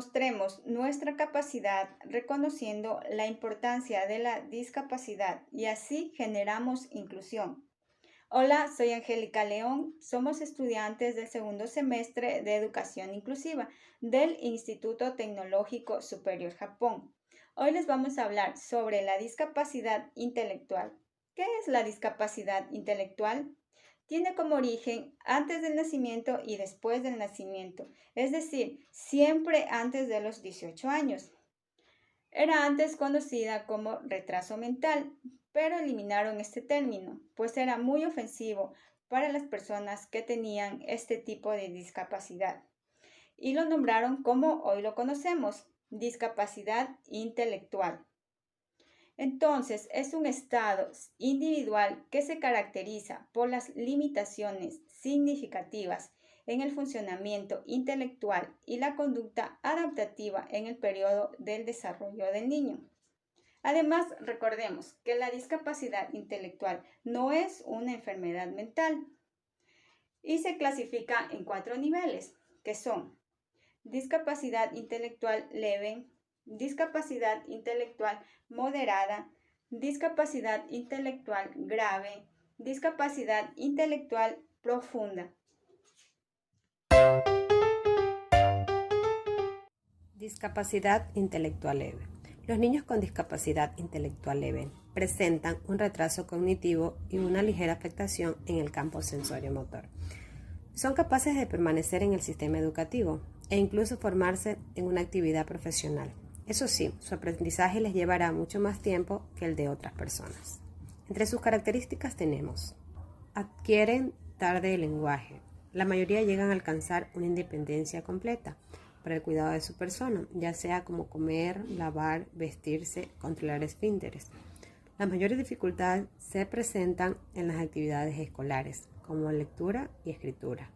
demostremos nuestra capacidad reconociendo la importancia de la discapacidad y así generamos inclusión. Hola, soy Angélica León. Somos estudiantes del segundo semestre de Educación Inclusiva del Instituto Tecnológico Superior Japón. Hoy les vamos a hablar sobre la discapacidad intelectual. ¿Qué es la discapacidad intelectual? Tiene como origen antes del nacimiento y después del nacimiento, es decir, siempre antes de los 18 años. Era antes conocida como retraso mental, pero eliminaron este término, pues era muy ofensivo para las personas que tenían este tipo de discapacidad, y lo nombraron como hoy lo conocemos, discapacidad intelectual. Entonces, es un estado individual que se caracteriza por las limitaciones significativas en el funcionamiento intelectual y la conducta adaptativa en el periodo del desarrollo del niño. Además, recordemos que la discapacidad intelectual no es una enfermedad mental y se clasifica en 4 niveles, que son discapacidad intelectual leve, discapacidad intelectual moderada, discapacidad intelectual grave, discapacidad intelectual profunda. Discapacidad intelectual leve. Los niños con discapacidad intelectual leve presentan un retraso cognitivo y una ligera afectación en el campo sensorio-motor. Son capaces de permanecer en el sistema educativo e incluso formarse en una actividad profesional. Eso sí, su aprendizaje les llevará mucho más tiempo que el de otras personas. Entre sus características tenemos: adquieren tarde el lenguaje. La mayoría llegan a alcanzar una independencia completa para el cuidado de su persona, ya sea como comer, lavar, vestirse, controlar esfínteres. Las mayores dificultades se presentan en las actividades escolares, como lectura y escritura.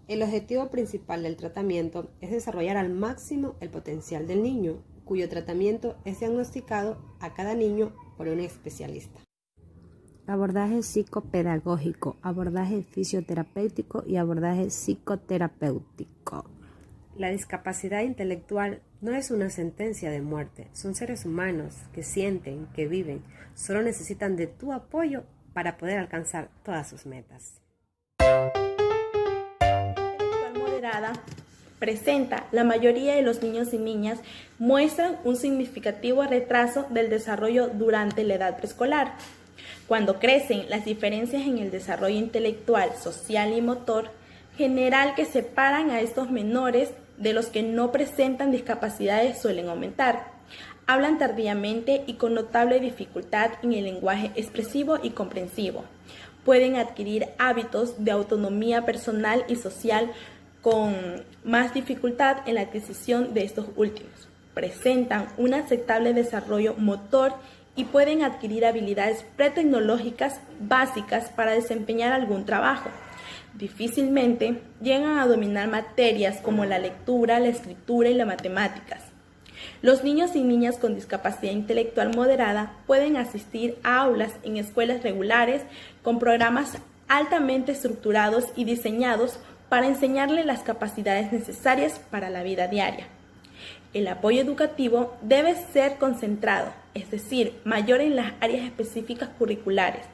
El objetivo principal del tratamiento es desarrollar al máximo el potencial del niño, cuyo tratamiento es diagnosticado a cada niño por un especialista. Abordaje psicopedagógico, abordaje fisioterapéutico y abordaje psicoterapéutico. La discapacidad intelectual no es una sentencia de muerte, son seres humanos que sienten, que viven, solo necesitan de tu apoyo para poder alcanzar todas sus metas. Moderada presenta, la mayoría de los niños y niñas muestran un significativo retraso del desarrollo durante la edad preescolar. Cuando crecen, las diferencias en el desarrollo intelectual, social y motor general que separan a estos menores de los que no presentan discapacidades suelen aumentar. Hablan tardíamente y con notable dificultad en el lenguaje expresivo y comprensivo. Pueden adquirir hábitos de autonomía personal y social con más dificultad en la adquisición de estos últimos. Presentan un aceptable desarrollo motor y pueden adquirir habilidades pretecnológicas básicas para desempeñar algún trabajo. Difícilmente llegan a dominar materias como la lectura, la escritura y las matemáticas. Los niños y niñas con discapacidad intelectual moderada pueden asistir a aulas en escuelas regulares con programas altamente estructurados y diseñados para enseñarles las capacidades necesarias para la vida diaria. El apoyo educativo debe ser concentrado, es decir, mayor en las áreas específicas curriculares.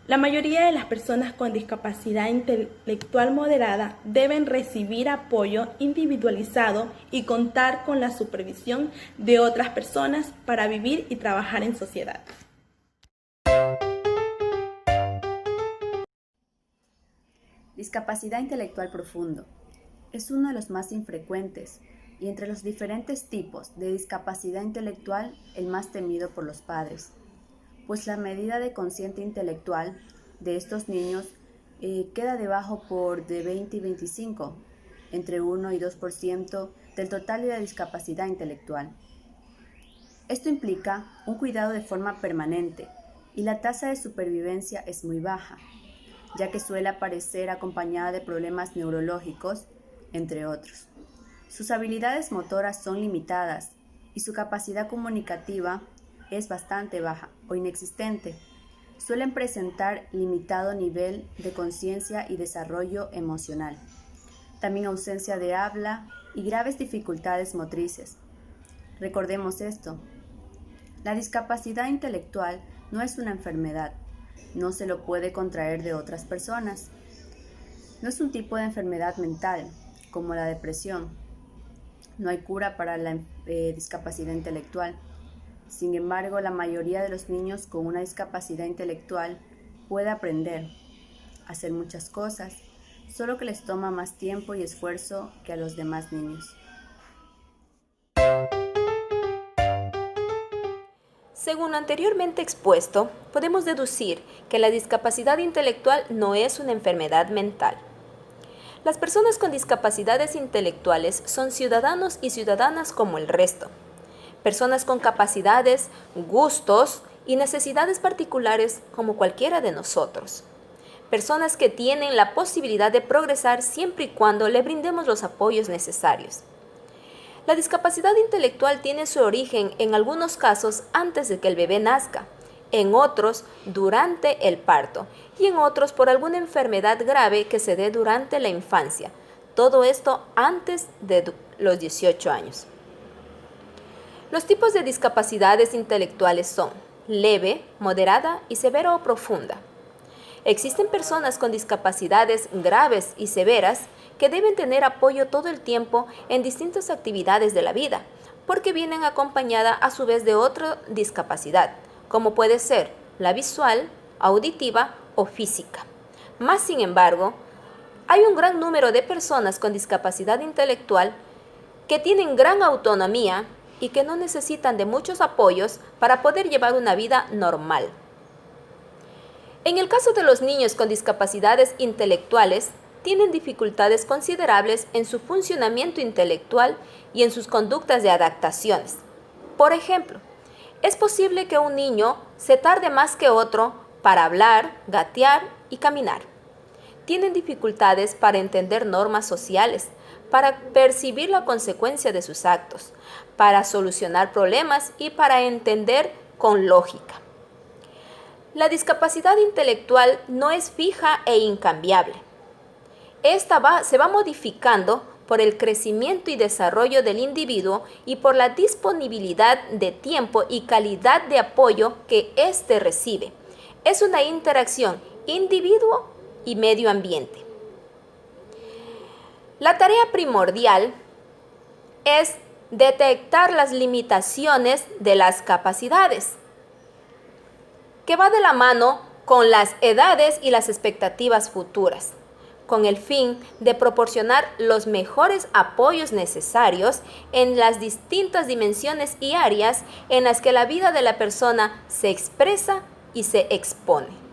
La mayoría de las personas con discapacidad intelectual moderada deben recibir apoyo individualizado y contar con la supervisión de otras personas para vivir y trabajar en sociedad. Discapacidad intelectual profundo. Es uno de los más infrecuentes y entre los diferentes tipos de discapacidad intelectual el más temido por los padres, pues la medida de cociente intelectual de estos niños queda debajo por de 20 y 25, entre 1 y 2% del total de la discapacidad intelectual. Esto implica un cuidado de forma permanente y la tasa de supervivencia es muy baja, ya que suele aparecer acompañada de problemas neurológicos, entre otros. Sus habilidades motoras son limitadas y su capacidad comunicativa es bastante baja o inexistente. Suelen presentar limitado nivel de conciencia y desarrollo emocional. También ausencia de habla y graves dificultades motrices. Recordemos esto. La discapacidad intelectual no es una enfermedad, no se lo puede contraer de otras personas. No es un tipo de enfermedad mental, como la depresión. No hay cura para la discapacidad intelectual. Sin embargo, la mayoría de los niños con una discapacidad intelectual puede aprender, hacer muchas cosas, solo que les toma más tiempo y esfuerzo que a los demás niños. Según lo anteriormente expuesto, podemos deducir que la discapacidad intelectual no es una enfermedad mental. Las personas con discapacidades intelectuales son ciudadanos y ciudadanas como el resto. Personas con capacidades, gustos y necesidades particulares como cualquiera de nosotros. Personas que tienen la posibilidad de progresar siempre y cuando le brindemos los apoyos necesarios. La discapacidad intelectual tiene su origen en algunos casos antes de que el bebé nazca, en otros durante el parto y en otros por alguna enfermedad grave que se dé durante la infancia. Todo esto antes de los 18 años. Los tipos de discapacidades intelectuales son leve, moderada y severa o profunda. Existen personas con discapacidades graves y severas que deben tener apoyo todo el tiempo en distintas actividades de la vida, porque vienen acompañada a su vez de otra discapacidad, como puede ser la visual, auditiva o física. Más sin embargo, hay un gran número de personas con discapacidad intelectual que tienen gran autonomía y que no necesitan de muchos apoyos para poder llevar una vida normal. En el caso de los niños con discapacidades intelectuales, tienen dificultades considerables en su funcionamiento intelectual y en sus conductas de adaptaciones. Por ejemplo, es posible que un niño se tarde más que otro para hablar, gatear y caminar. Tienen dificultades para entender normas sociales, para percibir la consecuencia de sus actos, para solucionar problemas y para entender con lógica. La discapacidad intelectual no es fija e incambiable. Esta se va modificando por el crecimiento y desarrollo del individuo y por la disponibilidad de tiempo y calidad de apoyo que éste recibe. Es una interacción individuo y medio ambiente. La tarea primordial es detectar las limitaciones de las capacidades, que va de la mano con las edades y las expectativas futuras, con el fin de proporcionar los mejores apoyos necesarios en las distintas dimensiones y áreas en las que la vida de la persona se expresa y se expone.